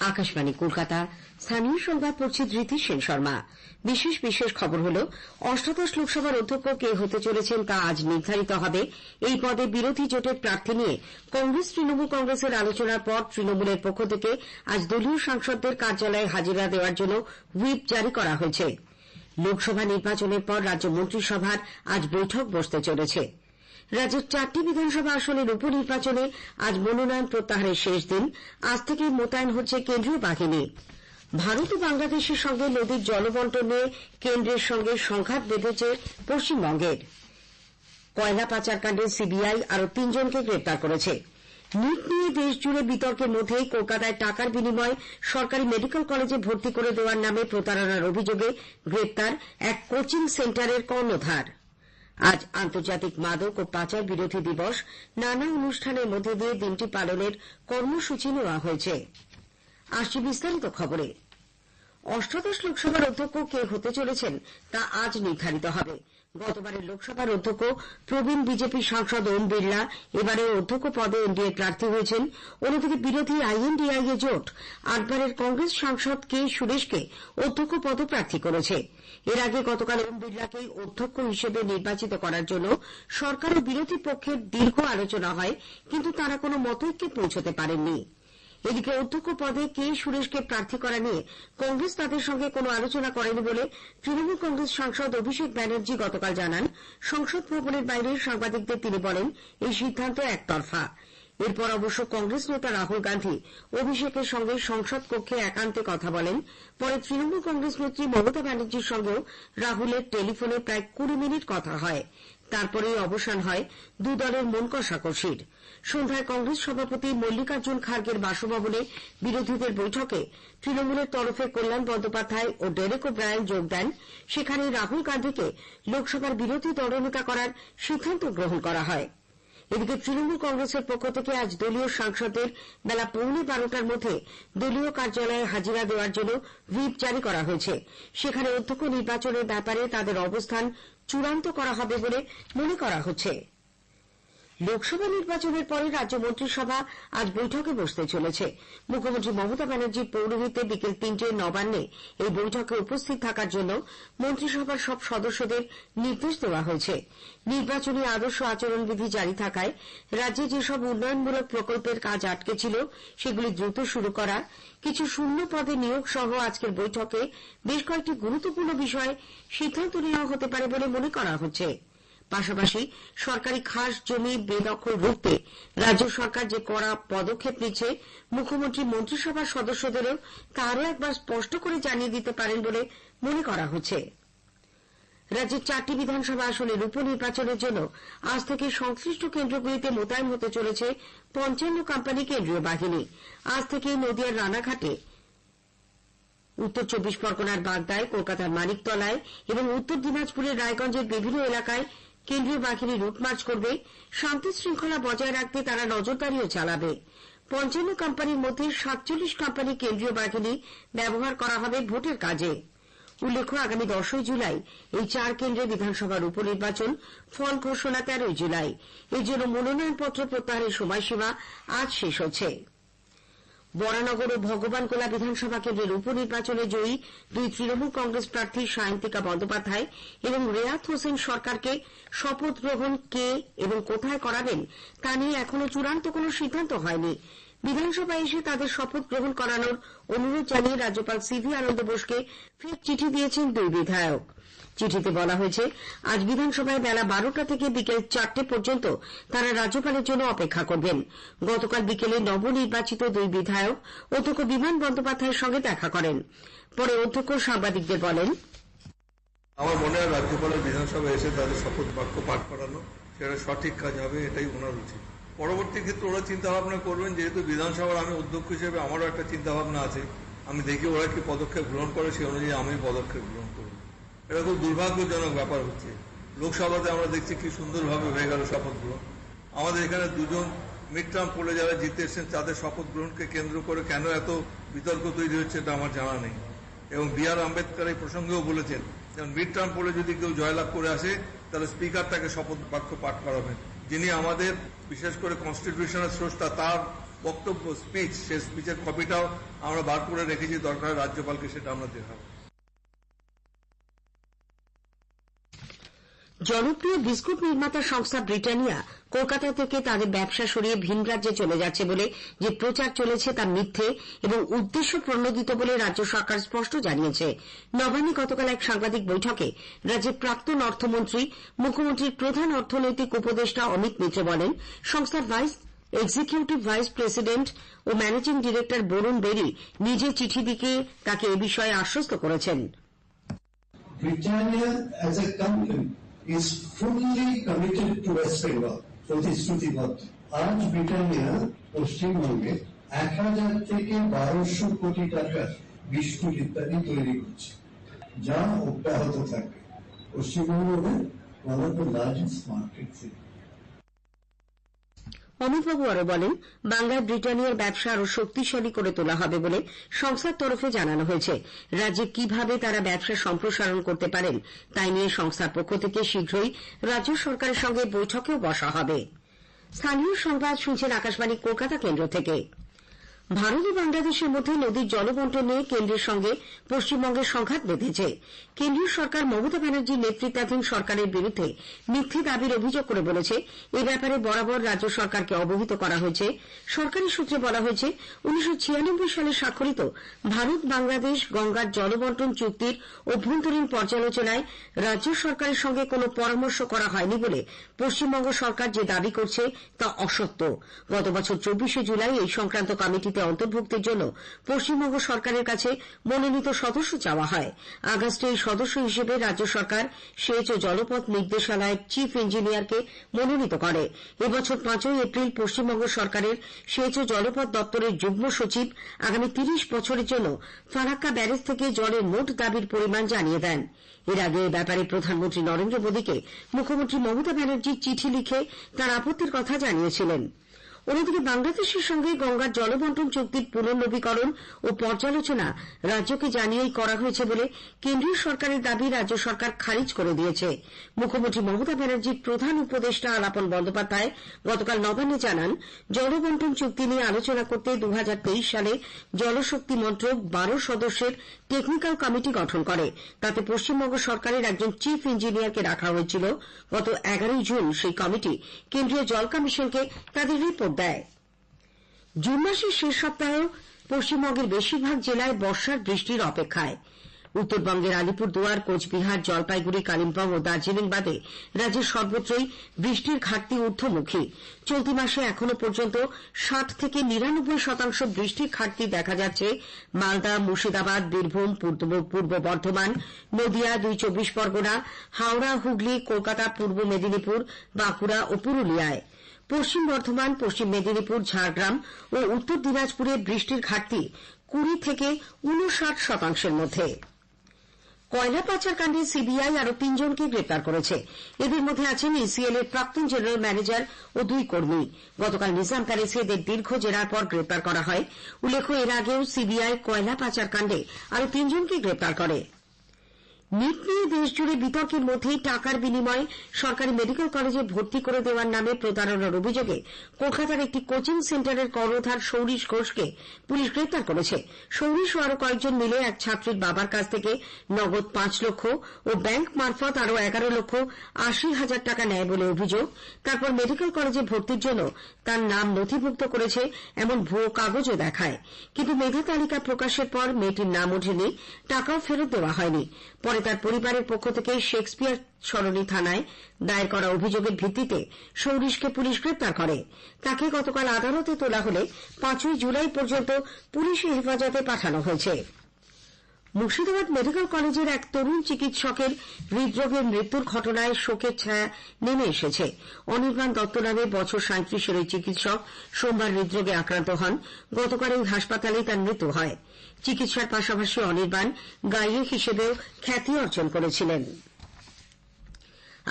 আকাশবাণী কলকাতা। স্থানীয় সংবাদ পড়ছি ধৃতি সেন শর্মা। বিশেষ খবর হল, অষ্টাদশ লোকসভার অধ্যক্ষ কে হতে চলেছেন তা আজ নির্ধারিত হবে। এই পদে বিরোধী জোটের প্রার্থী নিয়ে কংগ্রেস তৃণমূল কংগ্রেসের আলোচনার পর তৃণমূলের পক্ষ থেকে আজ দলীয় সাংসদদের কার্যালয়ে হাজিরা দেওয়ার জন্য হুইপ জারি করা হয়েছে। লোকসভা নির্বাচনের পর রাজ্য মন্ত্রিসভার আজ বৈঠক বসতে চলেছে। রাজ্যের 4টি বিধানসভা আসনের উপনির্বাচনে আজ মনোনয়ন প্রত্যাহারের শেষ দিন। আজ থেকে মোতায়েন হচ্ছে কেন্দ্রীয় বাহিনী। ভারত ও বাংলাদেশের সঙ্গে নদীর জলবন্টন নিয়ে কেন্দ্রের সঙ্গে সংঘাত বেঁধেছে পশ্চিমবঙ্গের। কয়লা পাচারকাণ্ডে সিবিআই আরও 3 জনকে গ্রেপ্তার করেছে। নিট নিয়ে দেশজুড়ে বিতর্কের মধ্যেই কলকাতায় টাকার বিনিময়ে সরকারি মেডিকেল কলেজে ভর্তি করে দেওয়ার নামে প্রতারণার অভিযোগে গ্রেপ্তার এক কোচিং সেন্টারের কর্ণধার। আজ আন্তর্জাতিক মাদক ও পাচার বিরোধী দিবস। নানা অনুষ্ঠানের মধ্যে দিয়ে দিনটি পালনের কর্মসূচি নেওয়া হয়েছে। আসছে বিস্তারিত খবরে। অষ্টাদশ লোকসভার অধ্যক্ষ কে হতে চলেছেন তা আজ নির্ধারিত হবে। গতবারের লোকসভার অধ্যক্ষ প্রবীণ বিজেপি সাংসদ ওম বিড়লা এবারে অধ্যক্ষ পদে এনডিএ প্রার্থী হয়েছেন। অন্যদিকে বিরোধী আইএনডিআইএ জোট 8বারের কংগ্রেস সাংসদ কে সুরেশকে অধ্যক্ষ পদপ্রার্থী করেছে। এর আগে গতকাল ওম বিড়লাকেই অধ্যক্ষ হিসেবে নির্বাচিত করার জন্য সরকার ও বিরোধী পক্ষের দীর্ঘ আলোচনা হয়, কিন্তু তারা কোনো মতৈক্যে পৌঁছতে পারেননি। এদিকে অধ্যক্ষ পদে কে সুরেশকে প্রার্থী করা নিয়ে কংগ্রেস তাদের সঙ্গে কোনো আলোচনা করেনি বলে তৃণমূল কংগ্রেস সাংসদ অভিষেক ব্যানার্জি গতকাল জানান। সংসদ ভবনের বাইরে সাংবাদিকদের তিনি বলেন, এই সিদ্ধান্ত একতরফা। এরপর অবশ্য কংগ্রেস নেতা রাহুল গান্ধী অভিষেকের সঙ্গে সংসদ কক্ষে একান্তে কথা বলেন। পরে তৃণমূল কংগ্রেস নেত্রী মমতা ব্যানার্জির সঙ্গেও রাহুলের টেলিফোনে প্রায় 20 মিনিট কথা হয়। তারপরেই অবসান হয় দু দলের মন কষাকষির। সন্ধ্যায় কংগ্রেস সভাপতি মল্লিকার্জুন খার্গের বাসভবনে বিরোধীদের বৈঠকে তৃণমূলের তরফে কল্যাণ বন্দ্যোপাধ্যায় ও ডেরেক ওব্রায়েন যোগ দেন। সেখানে রাহুল গান্ধীকে লোকসভার বিরোধী দলনেতা করার সিদ্ধান্ত গ্রহণ করা হয়। এদিকে তৃণমূল কংগ্রেসের পক্ষ থেকে আজ দলীয় সাংসদদের বেলা 11:15টার মধ্যে দলীয় কার্যালয়ে হাজিরা দেওয়ার জন্য হুইপ জারি করা হয়েছে। সেখানে অধ্যক্ষ নির্বাচনের ব্যাপারে তাদের অবস্থান চূড়ান্ত করা হবে বলে মনে করা হচ্ছে। লোকসভা নির্বাচনের পরে রাজ্য মন্ত্রিসভা আজ বৈঠকে বসতে চলেছে। মুখ্যমন্ত্রী মমতা ব্যানার্জির পৌরোহিত্যে বিকেল 3টায় নবান্নে এই বৈঠকে উপস্থিত থাকার জন্য মন্ত্রিসভার সব সদস্যদের নির্দেশ দেওয়া হয়েছে। নির্বাচনী আদর্শ আচরণবিধি জারি থাকায় রাজ্যে যেসব উন্নয়নমূলক প্রকল্পের কাজ আটকে ছিল সেগুলি দ্রুত শুরু করা, কিছু শূন্য পদে নিয়োগ সহ আজকের বৈঠকে বেশ কয়েকটি গুরুত্বপূর্ণ বিষয়ে সিদ্ধান্ত নেওয়া হতে পারে বলে মনে করা হচ্ছে। পাশাপাশি সরকারি খাস জমি বেদখল রুখতে রাজ্য সরকার যে কড়া পদক্ষেপ নিচ্ছে, মুখ্যমন্ত্রী মন্ত্রিসভার সদস্যদেরও তা আরও একবার স্পষ্ট করে জানিয়ে দিতে পারেন বলে মনে করা হচ্ছে। রাজ্যের 4টি বিধানসভা আসনের উপনির্বাচনের জন্য আজ থেকে সংশ্লিষ্ট কেন্দ্রগুলিতে মোতায়েন হতে চলেছে 55 কোম্পানি কেন্দ্রীয় বাহিনী। আজ থেকে নদিয়ার রানাঘাটে, উত্তর 24 পরগনার বাগদায়, কলকাতার মানিকতলায় এবং উত্তর দিনাজপুরের রায়গঞ্জের বিভিন্ন এলাকায় কেন্দ্রীয় বাহিনী রুট মার্চ করবে। শান্তি শৃঙ্খলা বজায় রাখতে তারা নজরদারিও চালাবে। 55 কোম্পানির মধ্যে 47 কোম্পানি কেন্দ্রীয় বাহিনী ব্যবহার করা হবে ভোটের কাজে। উল্লেখ্য, আগামী 10ই জুলাই এই 4 কেন্দ্রে বিধানসভার উপনির্বাচন। ফল ঘোষণা 13ই জুলাই। এর জন্য মনোনয়নপত্র প্রত্যাহারের সময়সীমা আজ শেষ হচ্ছে। বরানগর ও ভগবানগোলা বিধানসভা কেন্দ্রের উপনির্বাচনে জয়ী 2 তৃণমূল কংগ্রেস প্রার্থী সায়ন্তিকা বন্দ্যোপাধ্যায় এবং রেয়াত হোসেন সরকারকে শপথ গ্রহণ কে এবং কোথায় করাবেন তা নিয়ে এখনো চূড়ান্ত কোনো সিদ্ধান্ত হয়নি। বিধানসভায় এসে তাদের শপথ গ্রহণ করানোর অনুরোধ জানিয়ে রাজ্যপাল সিভি আনন্দ বোসকে ফের চিঠি দিয়েছেন 2 বিধায়ক। চিঠিতে বলা হয়েছে, আজ বিধানসভায় বেলা 12টা থেকে বিকেল 4টে পর্যন্ত তারা রাজ্যপালের জন্য অপেক্ষা করবেন। গতকাল বিকেলে নবনির্বাচিত 2 বিধায়ক অধ্যক্ষ বিমান বন্দ্যোপাধ্যায়ের সঙ্গে দেখা করেন। পরে অধ্যক্ষ সাংবাদিকদের বলেন, আমার মনে হয় রাজ্যপালের বিধানসভায় এসে তাদের শপথ বাক্য পাঠ করানো সেটা সঠিক কাজ হবে, এটাই ওনার উচিত। পরবর্তী ক্ষেত্রে ওরা চিন্তা ভাবনা করবেন, যেহেতু বিধানসভার আমি অধ্যক্ষ হিসেবে আমারও একটা চিন্তা ভাবনা আছে। আমি দেখি ওরা কি পদক্ষেপ গ্রহণ করে, সেই অনুযায়ী আমি পদক্ষেপ গ্রহণ করব। এটা খুব দুর্ভাগ্যজনক ব্যাপার হচ্ছে। লোকসভাতে আমরা দেখছি কি সুন্দরভাবে হয়ে গেল শপথ গ্রহণ। আমাদের এখানে 2 জন মিড টার্ম পড়ে যারা জিতে এসেছেন তাদের শপথ গ্রহণকে কেন্দ্র করে কেন এত বিতর্ক তৈরি হচ্ছে এটা আমার জানা নেই। এবং B.R. আম্বেদকর এই প্রসঙ্গেও বলেছেন, যেমন মিড টার্ম পড়ে যদি কেউ জয়লাভ করে আসে তাহলে স্পিকার তাকে শপথ বাক্য পাঠ করাবেন, যিনি আমাদের বিশেষ করে কনস্টিটিউশনের স্রষ্টা, তার বক্তব্য স্পিচ, সেই স্পিচের কপিটাও আমরা বার করে রেখেছি, দরকার রাজ্যপালকে সেটা আমরা দেখাবো। জনপ্রিয় বিস্কুট নির্মাতা সংস্থা ব্রিটানিয়া কলকাতা থেকে তাদের ব্যবসা সরিয়ে ভিন রাজ্যে চলে যাচ্ছে বলে যে প্রচার চলেছে তা মিথ্যে এবং উদ্দেশ্য প্রণোদিত বলে রাজ্য সরকার স্পষ্ট জানিয়েছে। নবান্নে গতকাল এক সাংবাদিক বৈঠকে রাজ্যের প্রাক্তন অর্থমন্ত্রী, মুখ্যমন্ত্রীর প্রধান অর্থনৈতিক উপদেষ্টা অমিত মিত্র বলেন, সংস্থার এক্সিকিউটিভ ভাইস প্রেসিডেন্ট ও ম্যানেজিং ডিরেক্টর বরুণ বেরি নিজে চিঠি লিখে তাকে এ বিষয়ে আশ্বস্ত করেছেন। Britannia as a company is fully committed to West Bengal, প্রতিশ্রুতিবদ্ধ। আজ ব্রিটানিয়া পশ্চিমবঙ্গে 1000 থেকে 1200 কোটি টাকার বিস্কুট ইত্যাদি তৈরি করছে, যা অব্যাহত থাকবে। Paschimbanga one of the largest markets in অমিতবাবু আরো বলেন, বাংলায় ব্রিটানিয়ার ব্যবসা আরো শক্তিশালী করে তোলা হবে বলে সংস্থার তরফে জানানো হয়েছে। রাজ্যে কিভাবে তারা ব্যবসা সম্প্রসারণ করতে পারেন তাই নিয়ে সংস্থার পক্ষ থেকে শীঘ্রই রাজ্য সরকারের সঙ্গে বৈঠকেও বসা হবে। স্থানীয় সংবাদ শুনছেন আকাশবাণী কলকাতা কেন্দ্র থেকে। ভারত ও বাংলাদেশের মধ্যে নদীর জলবন্টন নিয়ে কেন্দ্রের সঙ্গে পশ্চিমবঙ্গের সংঘাত বেঁধেছে। কেন্দ্রীয় সরকার মমতা ব্যানার্জির নেতৃত্বাধীন সরকারের বিরুদ্ধে মিথ্যে দাবির অভিযোগ করে বলেছে, এ ব্যাপারে বরাবর রাজ্য সরকারকে অবহিত করা হয়েছে। সরকারি সূত্রে বলা হয়েছে, 1996 সালে স্বাক্ষরিত ভারত বাংলাদেশ গঙ্গার জলবন্টন চুক্তির অভ্যন্তরীণ পর্যালোচনায় রাজ্য সরকারের সঙ্গে কোনো পরামর্শ করা হয়নি বলে পশ্চিমবঙ্গ সরকার যে দাবি করছে তা অসত্য। গত বছর 24 জুলাই এই সংক্রান্ত কমিটিতে অন্তর্ভুক্তির জন্য পশ্চিমবঙ্গ সরকারের কাছে মনোনীত সদস্য চাওয়া হয়। আগস্টে এই সদস্য হিসেবে রাজ্য সরকার সেচ ও জলপথ নির্দেশালয়ের চিফ ইঞ্জিনিয়ারকে মনোনীত করে। এবছর 5 এপ্রিল পশ্চিমবঙ্গ সরকারের সেচ ও জলপথ দপ্তরের যুগ্ম সচিব আগামী 30 বছরের জন্য ফারাক্কা ব্যারেজ থেকে জলের মোট দাবির পরিমাণ জানিয়ে দেন। এর আগে এ ব্যাপারে প্রধানমন্ত্রী নরেন্দ্র মোদীকে মুখ্যমন্ত্রী মমতা ব্যানার্জি চিঠি লিখে তার আপত্তির কথা জানিয়েছিলেন। অন্যদিকে বাংলাদেশের সঙ্গে গঙ্গার জলবন্টন চুক্তির পুনর্নবীকরণ ও পর্যালোচনা রাজ্যকে জানিয়েই করা হয়েছে বলে কেন্দ্রীয় সরকারের দাবি রাজ্য সরকার খারিজ করে দিয়েছে। মুখ্যমন্ত্রী মমতা ব্যানার্জির প্রধান উপদেষ্টা আলাপন বন্দ্যোপাধ্যায় গতকাল নবান্নে জানান, জলবন্টন চুক্তি নিয়ে আলোচনা করতে 2023 সালে জলশক্তি মন্ত্রক 12 সদস্যের টেকনিক্যাল কমিটি গঠন করে। তাতে পশ্চিমবঙ্গ সরকারের একজন চিফ ইঞ্জিনিয়ারকে রাখা হয়েছিল। গত 11 জুন সেই কমিটি কেন্দ্রীয় জল কমিশনকে তাদের রিপোর্ট দেয়। জুন মাসের শেষ সপ্তাহেও পশ্চিমবঙ্গের বেশিরভাগ জেলায় বর্ষার বৃষ্টির অপেক্ষায়। উত্তরবঙ্গের আলিপুরদুয়ার, কোচবিহার, জলপাইগুড়ি, কালিম্পং ও দার্জিলিং বাদে রাজ্যের সর্বত্রই বৃষ্টির ঘাটতি ঊর্ধ্বমুখী। চলতি মাসে এখনো পর্যন্ত 60 থেকে 99% বৃষ্টির ঘাটতি দেখা যাচ্ছে মালদা, মুর্শিদাবাদ, বীরভূম, পূর্ব বর্ধমান, নদিয়া, 2 চব্বিশ পরগনা, হাওড়া, হুগলি, কলকাতা, পূর্ব মেদিনীপুর, বাঁকুড়া ও পুরুলিয়ায়। পশ্চিম বর্ধমান, পশ্চিম মেদিনীপুর, ঝাড়গ্রাম ও উত্তর দিনাজপুরে বৃষ্টির ঘাটতি 20 থেকে 59% মধ্যে। কয়লা পাচার কাণ্ডে সিবিআই আরো 3 জনকে গ্রেপ্তার করেছে। এদের মধ্যে আছেন ইসিএল এর প্রাক্তন জেনারেল ম্যানেজার ও 2 কর্মী। গতকাল নিজাম প্যালেসে এদের দীর্ঘ জেরার পর গ্রেপ্তার করা হয়। উল্লেখ্য, এর আগেও সিবিআই কয়লা পাচার কাণ্ডে আরো 3 জনকে গ্রেপ্তার করে। নিট নিয়ে দেশজুড়ে বিতর্কের মধ্যেই টাকার বিনিময়ে সরকারি মেডিকেল কলেজে ভর্তি করে দেওয়ার নামে প্রতারণার অভিযোগে কলকাতার একটি কোচিং সেন্টারের কর্ণধার সৌরিশ ঘোষকে পুলিশ গ্রেপ্তার করেছে। সৌরিশ ও আরো কয়েকজন মিলে এক ছাত্রীর বাবার কাছ থেকে নগদ 5 লক্ষ ও ব্যাংক মারফত আরো 11,80,000 টাকা নেয় বলে অভিযোগ। তারপর মেডিকেল কলেজে ভর্তির জন্য তার নাম নথিভুক্ত করেছে এমন ভুয়ো কাগজও দেখায়। কিন্তু মেধা তালিকা প্রকাশের পর মেয়েটির নাম ওঠেনি, টাকাও ফেরত দেওয়া হয়নি। পরে তার পরিবারের পক্ষ থেকে শেক্সপিয়ার সরণি থানায় দায়ের করা অভিযোগের ভিত্তিতে সৌরিশকে পুলিশ গ্রেপ্তার করে। তাকে গতকাল আদালতে তোলা হলে 5 জুলাই পর্যন্ত পুলিশি হেফাজতে পাঠানো হয়েছে। মুর্শিদাবাদ মেডিকেল কলেজের এক তরুণ চিকিৎসকের হৃদরোগের মৃত্যুর ঘটনায় শোকের ছায়া নেমে এসেছে। অনির্বাণ দত্ত নামে বছর 37-এর ওই চিকিৎসক সোমবার হৃদরোগে আক্রান্ত হন। গতকাল এই হাসপাতালেই তার মৃত্যু হয়। চিকিৎসার পাশাপাশি অনির্বাণ গায়ক হিসেবেও খ্যাতি অর্জন করেছিলেন।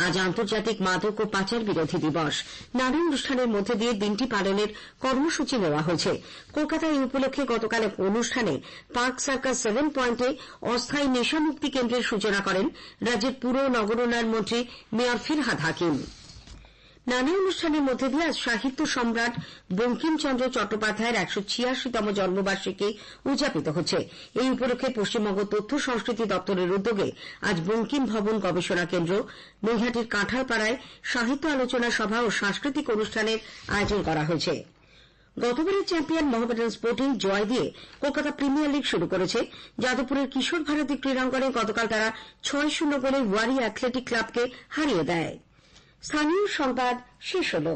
আজ আন্তর্জাতিক মাদক ও পাচার বিরোধী দিবস। নানা অনুষ্ঠানের মধ্যে দিয়ে দিনটি পালনের কর্মসূচি নেওয়া হয়েছে। কলকাতায় এই উপলক্ষে গতকাল এক অনুষ্ঠানে পার্ক সার্কাস 7 পয়েন্টে অস্থায়ী নেশামুক্তি কেন্দ্রের সূচনা করেন রাজ্যের পুর ও নগর উন্নয়ন মন্ত্রী মেয়র ফিরহাদ হাকিম। নানা অনুষ্ঠানের মধ্যে দিয়ে আজ সাহিত্য সম্রাট বঙ্কিমচন্দ্র চট্টোপাধ্যায়ের 186তম জন্মবার্ষিকী উদযাপিত হচ্ছে। এই উপলক্ষে পশ্চিমবঙ্গ তথ্য সংস্কৃতি দপ্তরের উদ্যোগে আজ বঙ্কিম ভবন গবেষণা কেন্দ্র, নৈহাটির কাঁঠালপাড়ায় সাহিত্য আলোচনা সভা ও সাংস্কৃতিক অনুষ্ঠানের আয়োজন করা হয়েছে। গতবারের চ্যাম্পিয়ন মোহামেডান স্পোর্টিং জয় দিয়ে কলকাতা প্রিমিয়ার লিগ শুরু করেছে। যাদবপুরের কিশোর ভারতী ক্রীড়াঙ্গনে গতকাল তারা 6-0 গোলে ওয়ারি অ্যাথলেটিক ক্লাবকে হারিয়ে দেয়। স্থানীয় সংবাদ শেষ হলো।